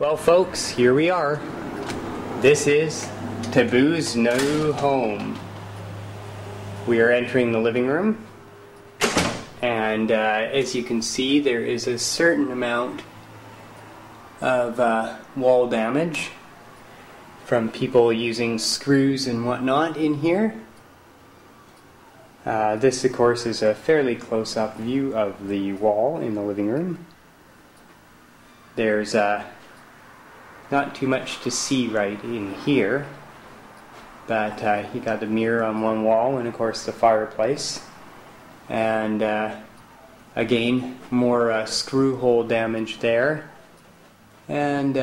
Well folks, here we are. This is Taboo's new home. We are entering the living room, and as you can see, there is a certain amount of wall damage from people using screws and whatnot in here. This of course is a fairly close-up view of the wall in the living room. There's not too much to see right in here, but you got the mirror on one wall and of course the fireplace, and again more screw hole damage there, and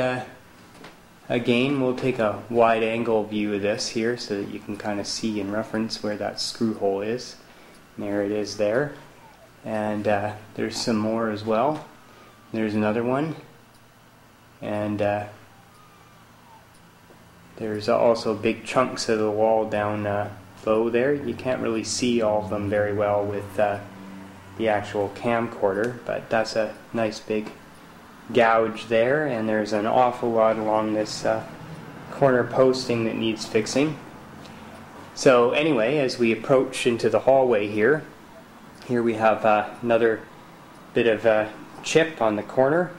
again we'll take a wide angle view of this here so that you can kind of see and reference where that screw hole is. And there it is there, and there's some more as well. There's another one, and there's also big chunks of the wall down low there. You can't really see all of them very well with the actual camcorder, but that's a nice big gouge there, and there's an awful lot along this corner posting that needs fixing. So anyway, as we approach into the hallway here we have another bit of chip on the corner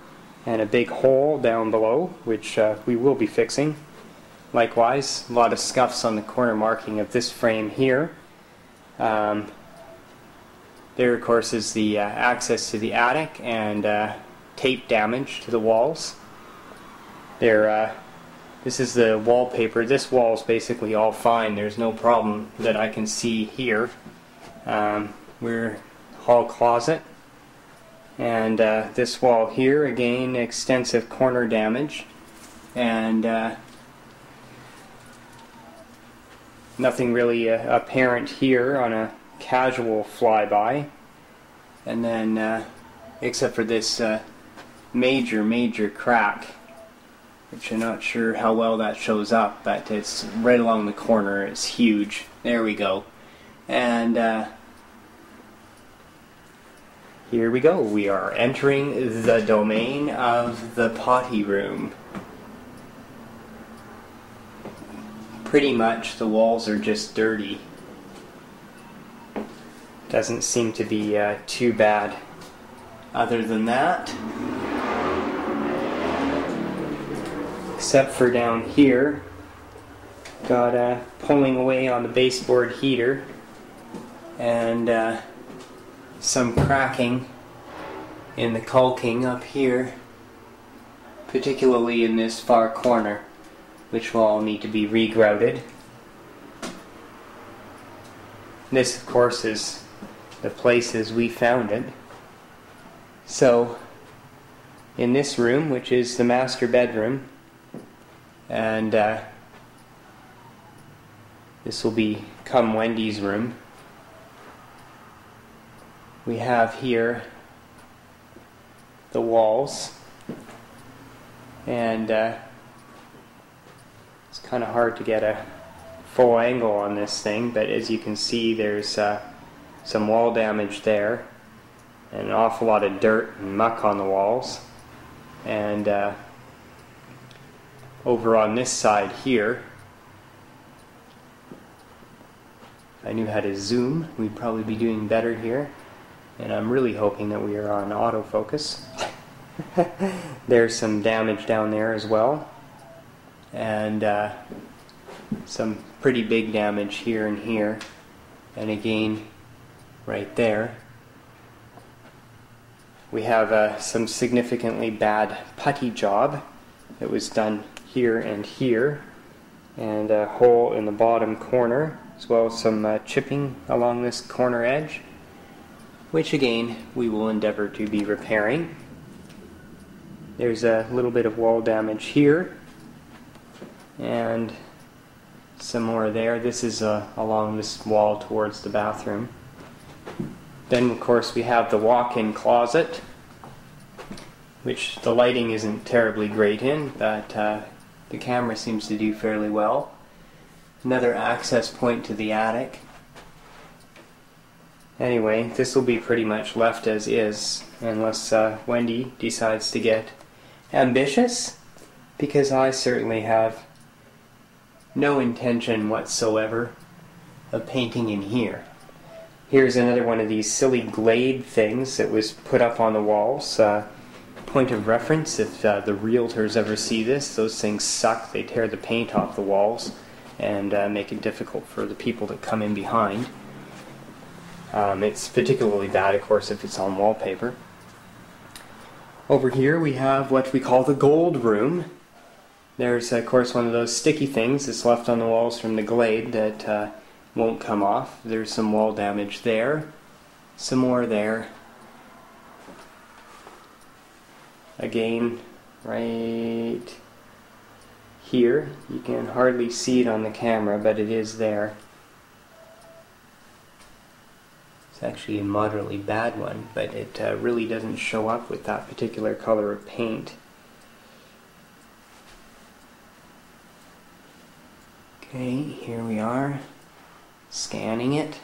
and a big hole down below, which we will be fixing. Likewise, a lot of scuffs on the corner marking of this frame here. There of course is the access to the attic, and tape damage to the walls. This is the wallpaper. This wall is basically all fine. There's no problem that I can see here. We're hall closet, and this wall here, again, extensive corner damage, and nothing really apparent here on a casual flyby. And then except for this major crack, which I'm not sure how well that shows up, but it's right along the corner. It's huge. There we go. And here we go. We are entering the domain of the potty room. Pretty much the walls are just dirty. Doesn't seem to be too bad other than that. Except for down here, got pulling away on the baseboard heater, and some cracking in the caulking up here, particularly in this far corner, which will all need to be regrouted. This of course is the place as we found it. So in this room, which is the master bedroom, and this will become Wendy's room, we have here the walls, and it's kind of hard to get a full angle on this thing, but as you can see, there's some wall damage there, and an awful lot of dirt and muck on the walls. And over on this side here, if I knew how to zoom, we'd probably be doing better here, and I'm really hoping that we are on autofocus. There's some damage down there as well, and some pretty big damage here and here, and again right there. We have some significantly bad putty job that was done here and here, and a hole in the bottom corner, as well as some chipping along this corner edge, which again we will endeavor to be repairing. There's a little bit of wall damage here, and some more there. This is along this wall towards the bathroom. Then of course we have the walk-in closet, which the lighting isn't terribly great in, but the camera seems to do fairly well. Another access point to the attic. Anyway, this will be pretty much left as is, unless Wendy decides to get ambitious because I certainly have no intention whatsoever of painting in here. Here's another one of these silly Glade things that was put up on the walls. Point of reference, if the realtors ever see this, those things suck. They tear the paint off the walls and make it difficult for the people that come in behind. It's particularly bad, of course, if it's on wallpaper. Over here we have what we call the gold room. There's, of course, one of those sticky things that's left on the walls from the Glade that won't come off. There's some wall damage there, some more there. Again, right here. You can hardly see it on the camera, but it is there. It's actually a moderately bad one, but it really doesn't show up with that particular color of paint. Okay, here we are, scanning it.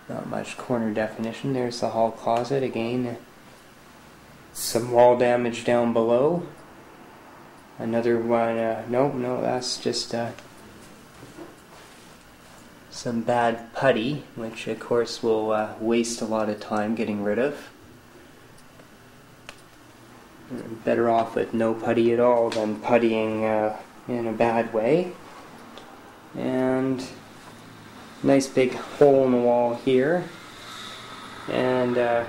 Not much corner definition. There's the hall closet again. Some wall damage down below. Another one, no, that's just some bad putty, which of course will waste a lot of time getting rid of. Better off with no putty at all than puttying in a bad way. And nice big hole in the wall here, and a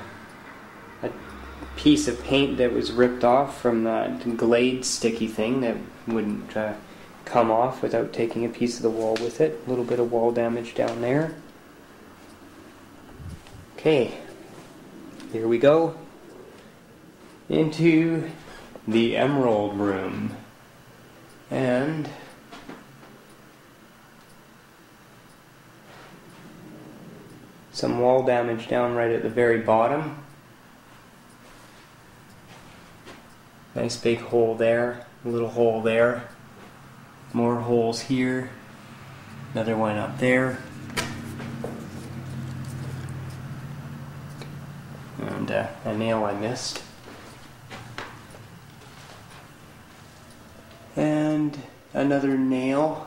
piece of paint that was ripped off from that Glade sticky thing that wouldn't come off without taking a piece of the wall with it. A little bit of wall damage down there. Okay, here we go into the emerald room, and some wall damage down right at the very bottom. Nice big hole there, a little hole there, more holes here, another one up there, and a nail I missed, and another nail.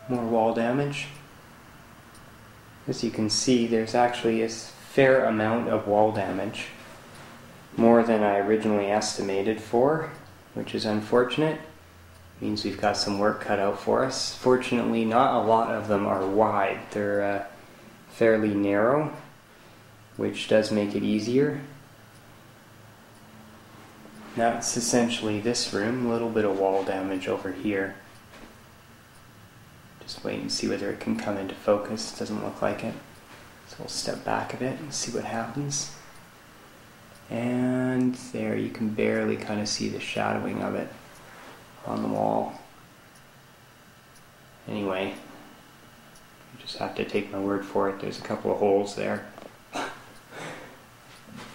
More wall damage. As you can see, there's actually a fair amount of wall damage. More than I originally estimated for, which is unfortunate. Means we've got some work cut out for us. Fortunately, not a lot of them are wide. They're fairly narrow, which does make it easier. That's essentially this room. A little bit of wall damage over here. Just wait and see whether it can come into focus. Doesn't look like it. So we'll step back a bit and see what happens. And there, you can barely kind of see the shadowing of it on the wall. Anyway, you just have to take my word for it. There's a couple of holes there.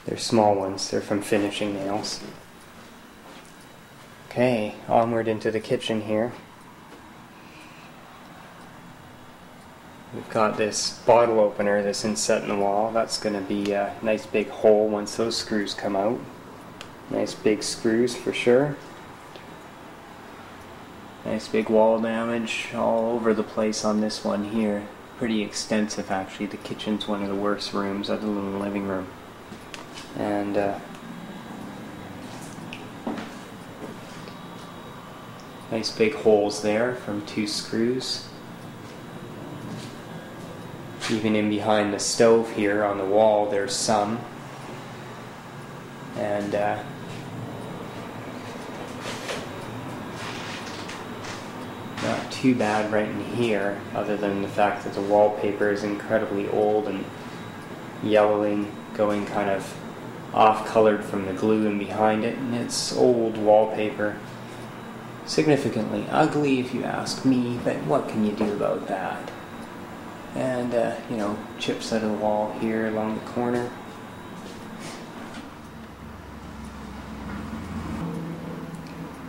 They're small ones. They're from finishing nails. Okay, onward into the kitchen here. We've got this bottle opener that's inset in the wall. That's going to be a nice big hole once those screws come out. Nice big screws for sure. Nice big wall damage all over the place on this one here. Pretty extensive actually. The kitchen's one of the worst rooms other than the living room. And nice big holes there from 2 screws. Even in behind the stove here on the wall, there's some. And not too bad right in here, other than the fact that the wallpaper is incredibly old and yellowing, going kind of off-colored from the glue in behind it. And it's old wallpaper. Significantly ugly if you ask me, but what can you do about that? And, you know, chips out of the wall here along the corner.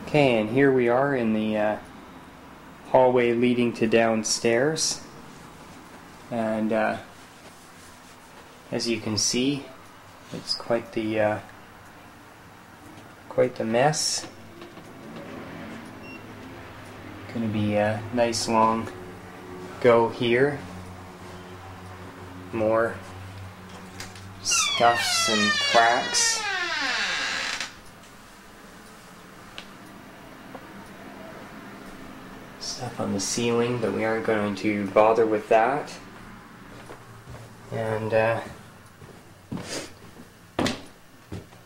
Okay, and here we are in the hallway leading to downstairs, and as you can see, it's quite the mess. Going to be a nice long go here. More scuffs and cracks. Stuff on the ceiling, but we aren't going to bother with that. And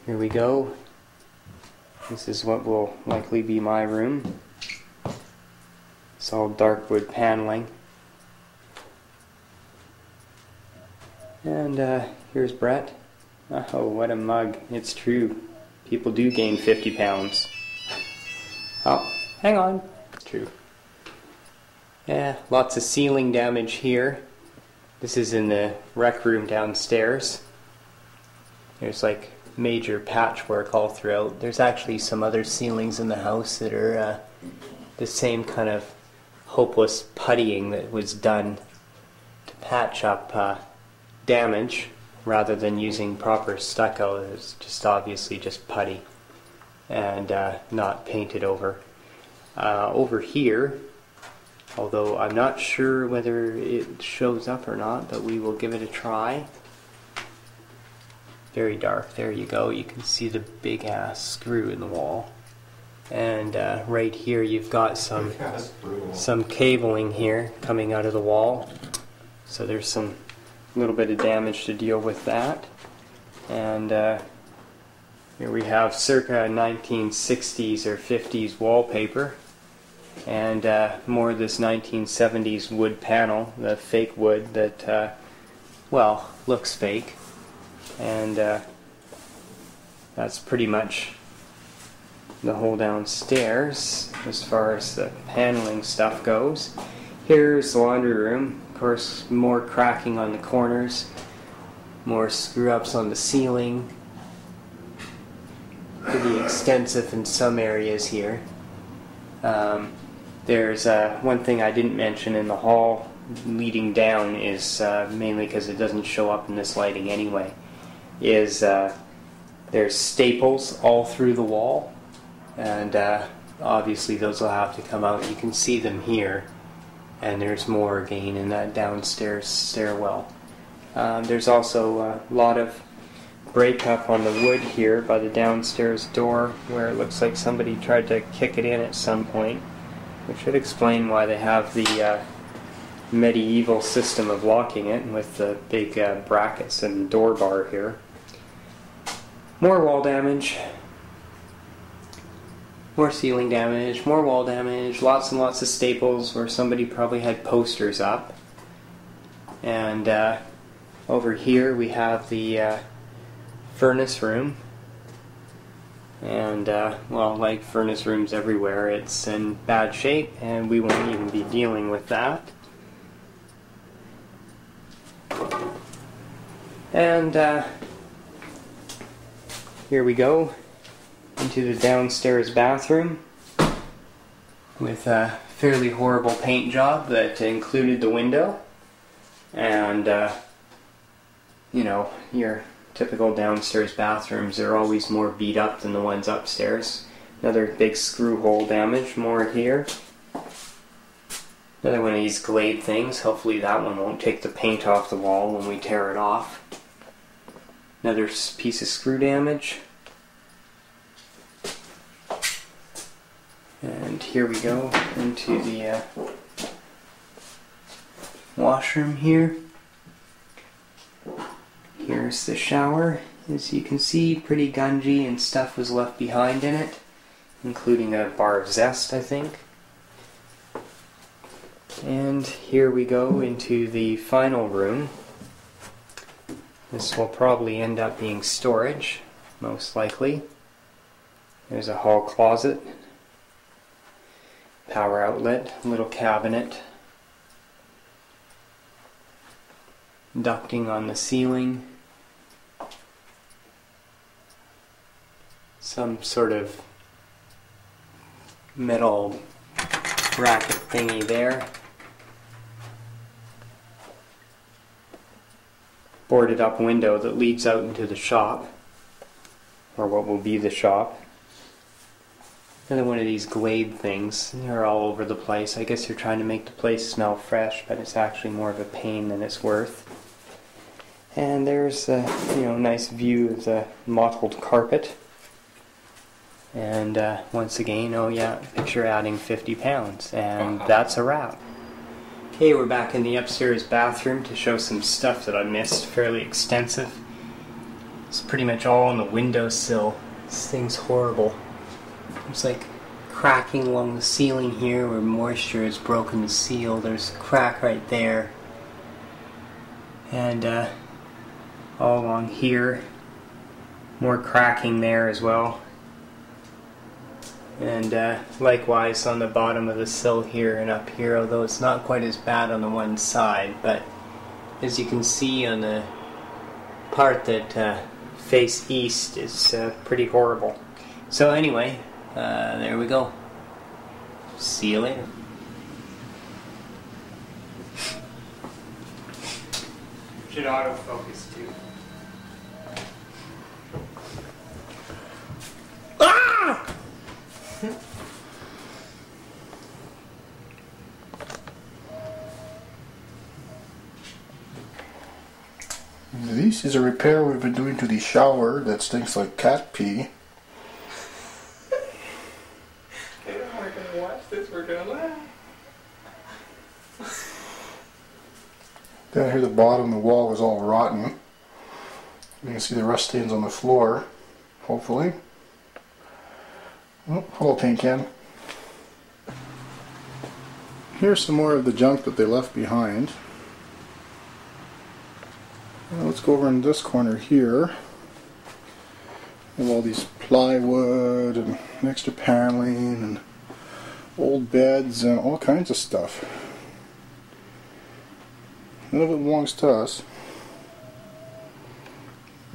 here we go. This is what will likely be my room. It's all dark wood paneling. And here's Brett. Oh, what a mug. It's true. People do gain 50 pounds. Oh, hang on. It's true. Yeah, lots of ceiling damage here. This is in the rec room downstairs. There's like major patchwork all throughout. There's actually some other ceilings in the house that are the same kind of hopeless puttying that was done to patch up damage rather than using proper stucco. It's just obviously just putty and not painted over. Over here, although I'm not sure whether it shows up or not, but we will give it a try. Very dark. There you go. You can see the big ass screw in the wall. And right here you've got some cabling here coming out of the wall. So there's some little bit of damage to deal with that. And here we have circa 1960s or 50s wallpaper. And more of this 1970s wood panel, the fake wood that, well, looks fake. And that's pretty much the whole downstairs as far as the paneling stuff goes. Here's the laundry room. Of course, more cracking on the corners, more screw-ups on the ceiling. Pretty extensive in some areas here. There's one thing I didn't mention in the hall leading down is mainly because it doesn't show up in this lighting anyway, is there's staples all through the wall. And obviously those will have to come out. You can see them here, and there's more again in that downstairs stairwell. There's also a lot of breakup on the wood here by the downstairs door, where it looks like somebody tried to kick it in at some point, which should explain why they have the medieval system of locking it with the big brackets and door bar here. More wall damage. More ceiling damage, more wall damage, lots and lots of staples where somebody probably had posters up. And over here we have the furnace room. And, well, like furnace rooms everywhere, it's in bad shape, and we won't even be dealing with that. And here we go into the downstairs bathroom with a fairly horrible paint job that included the window. And, you know, your typical downstairs bathrooms are always more beat up than the ones upstairs. Another big screw hole damage, more here. Another one of these Glade things. Hopefully that one won't take the paint off the wall when we tear it off. Another piece of screw damage. And here we go into the washroom here. Here's the shower. As you can see, pretty gungy, and stuff was left behind in it, including a bar of Zest, I think. And here we go into the final room. This will probably end up being storage, most likely. There's a hall closet, power outlet, little cabinet, ducting on the ceiling, some sort of metal bracket thingy there. Boarded up window that leads out into the shop, or what will be the shop. Another one of these Glade things. They're all over the place. I guess they're trying to make the place smell fresh, but it's actually more of a pain than it's worth. And there's a nice view of the mottled carpet. And once again, oh yeah, picture adding 50 pounds. And that's a wrap. Okay, we're back in the upstairs bathroom to show some stuff that I missed. Fairly extensive. It's pretty much all on the windowsill. This thing's horrible. There's like cracking along the ceiling here where moisture has broken the seal. There's a crack right there. And all along here, more cracking there as well. And likewise on the bottom of the sill here and up here, although it's not quite as bad on the one side, but as you can see on the part that face east is pretty horrible. So anyway, there we go. See you later. Should autofocus too. Ah! This is a repair we've been doing to the shower that stinks like cat pee. We're gonna watch this, we're gonna laugh. Down here the bottom of the wall is all rotten. You can see the rust stains on the floor, hopefully. Oh, hello paint can. Here's some more of the junk that they left behind. Now let's go over in this corner here. We have all these plywood and extra paneling and old beds and all kinds of stuff. None of it belongs to us.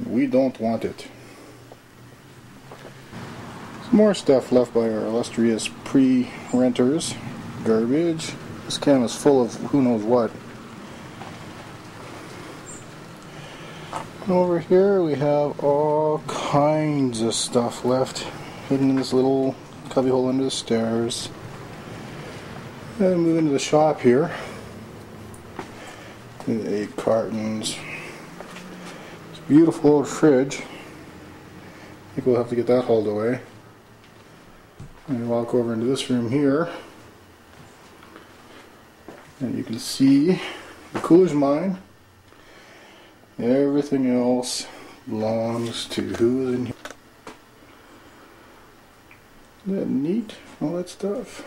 We don't want it. Some more stuff left by our illustrious pre-renters. Garbage. This can is full of who knows what. Over here we have all kinds of stuff left hidden in this little cubbyhole under the stairs. And move into the shop here. The egg cartons. It's a beautiful old fridge. I think we'll have to get that hauled away. And walk over into this room here. And you can see the cooler's mine. Everything else belongs to who's in here. Isn't that neat? All that stuff.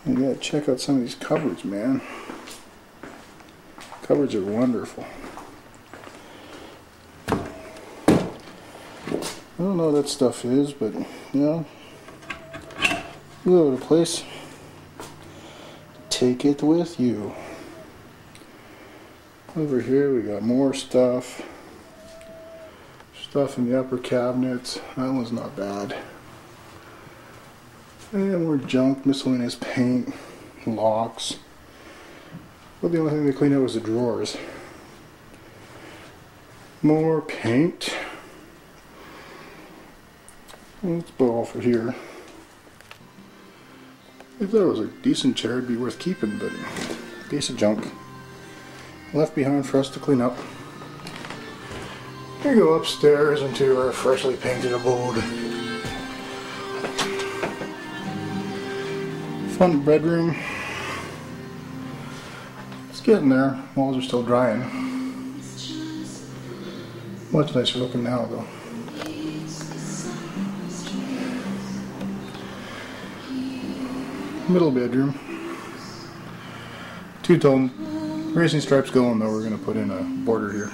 You gotta check out some of these cupboards, man. Cupboards are wonderful. I don't know what that stuff is, but you know, you go to the place, take it with you. Over here we got more stuff. Stuff in the upper cabinets. That one's not bad. And more junk, miscellaneous paint, locks. But the only thing they cleaned out was the drawers. More paint. Let's put all for here. I thought it was a decent chair, it'd be worth keeping, but piece of junk. Left behind for us to clean up. Here we go upstairs into our freshly painted abode. Fun bedroom. It's getting there. Walls are still drying. Much nicer looking now though. Middle bedroom. Two-tone. Racing stripes going though, we're going to put in a border here.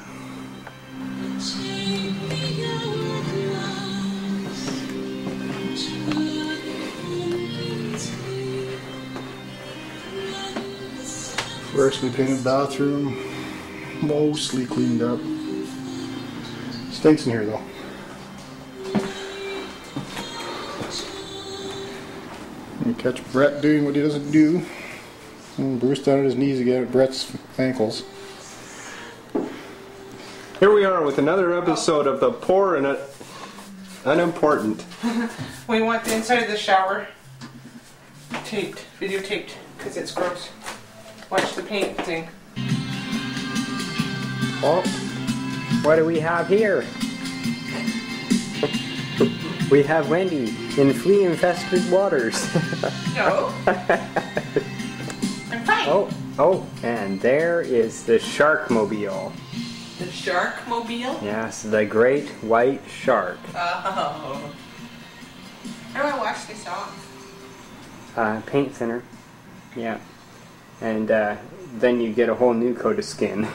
Freshly painted bathroom, mostly cleaned up. Stinks in here though. catch Brett doing what he doesn't do. And Bruce down at his knees again at Brett's ankles. Here we are with another episode of the Poor and Unimportant. We want the inside of the shower taped, videotaped, because it's gross. Watch the paint thing. Oh, what do we have here? We have Wendy in flea-infested waters. No. I'm fine. Oh, and there is the Sharkmobile. The Sharkmobile? Yes, the great white shark. Oh. How do I wash this off? Paint thinner. Yeah. And then you get a whole new coat of skin.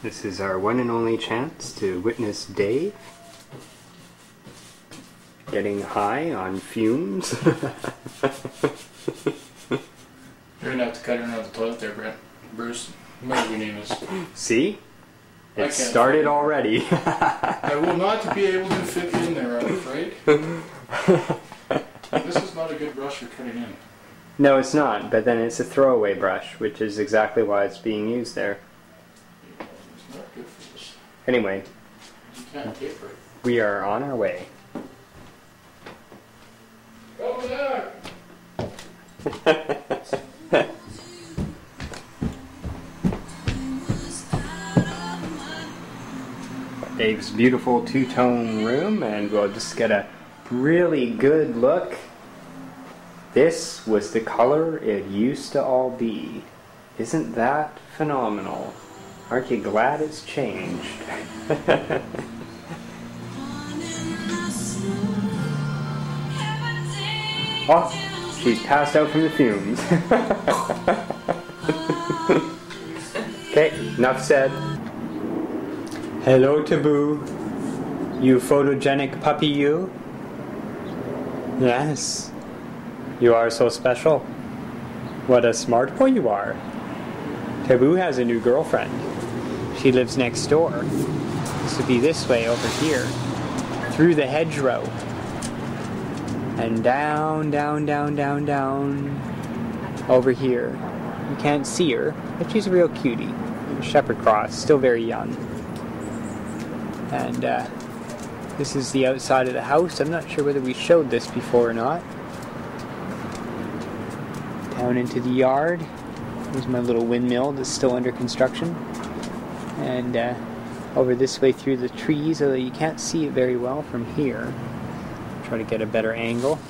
This is our one and only chance to witness Dave getting high on fumes. You're gonna have to cut her out of the toilet there, Brett. Bruce, whatever your name is. See? I It can't started find it. already. I will not be able to fit in there, I'm afraid. This is not a good brush for cutting in. No, it's not, but then it's a throwaway brush, which is exactly why it's being used there. It's not good for this. Anyway, You can't tape right. we are on our way. Over there! Dave's beautiful two-tone room, and we'll just get a really good look. This was the color it used to all be. Isn't that phenomenal? Aren't you glad it's changed? Oh, she's passed out from the fumes. Okay, enough said. Hello, Taboo. You photogenic puppy, you? Yes. You are so special. What a smart boy you are. Taboo has a new girlfriend. She lives next door. This would be this way over here. Through the hedgerow. And down, down, down, down, down. Over here. You can't see her, but she's a real cutie. A shepherd cross, still very young. And this is the outside of the house. I'm not sure whether we showed this before or not. Down into the yard. Here's my little windmill that's still under construction. And over this way through the trees, although you can't see it very well from here. Try to get a better angle.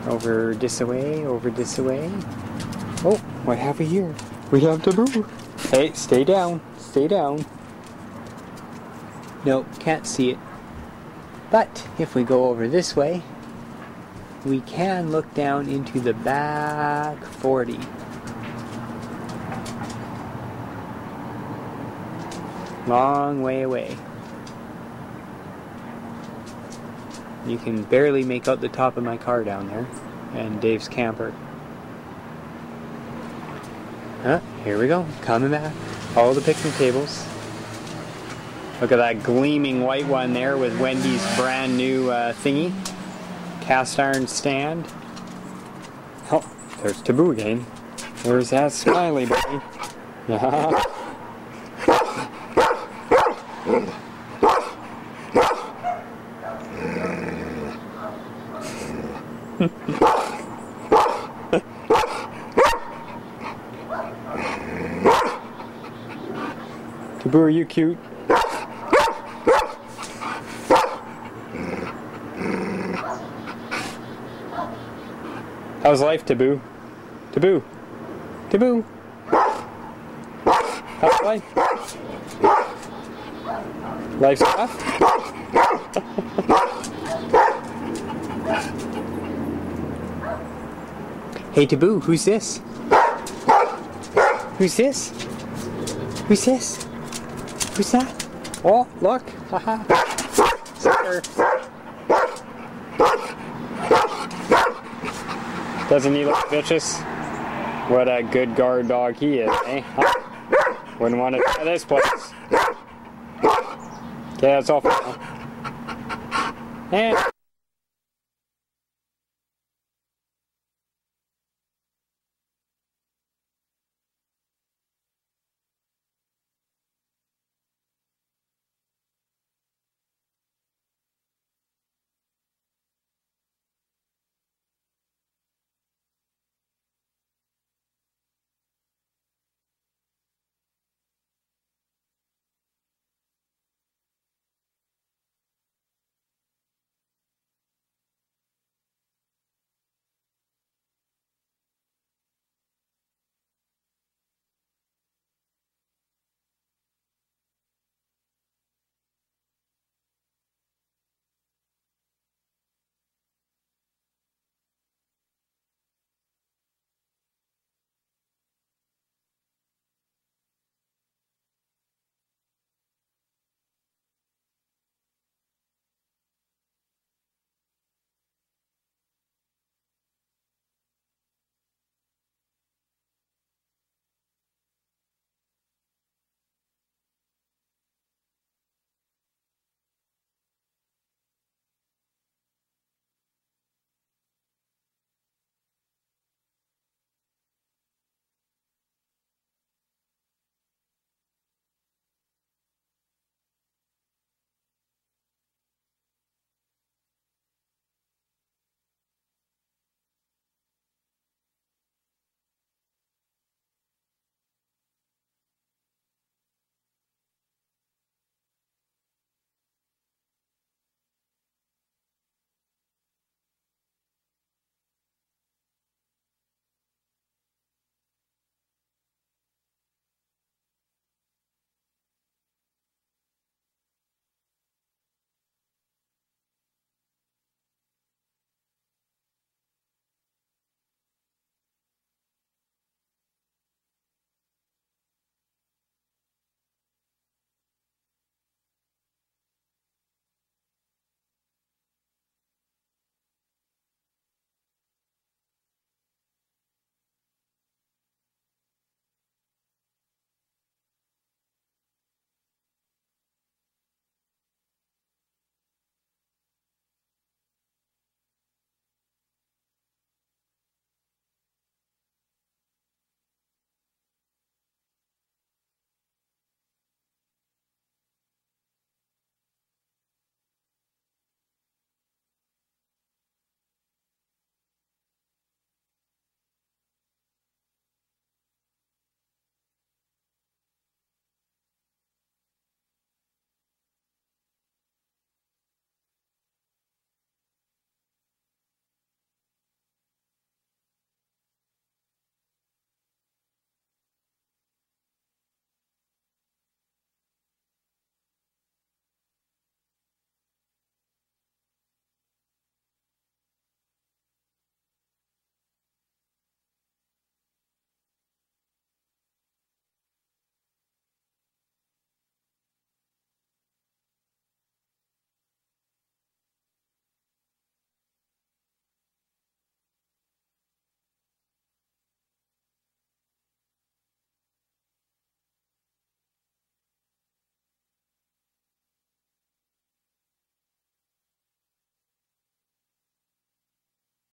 Over this away, over this away. Oh, what have we here? We have Taboo. Hey, stay down, stay down. No, can't see it. But if we go over this way, we can look down into the back 40. Long way away. You can barely make out the top of my car down there, and Dave's camper. Here we go, coming back. All the picnic tables. Look at that gleaming white one there with Wendy's brand new thingy. Cast iron stand. Oh, there's Taboo again. Where's that smiley buddy? Yeah. Taboo, are you cute? How's life, Taboo? Taboo? Taboo? How's life? Life's tough? Hey, Taboo, who's this? Who's this? Who's this? Who's that? Oh, look! Haha! Sucker! Doesn't he look vicious? What a good guard dog he is, eh? Huh? Wouldn't want to try this place. Okay, that's all for now. And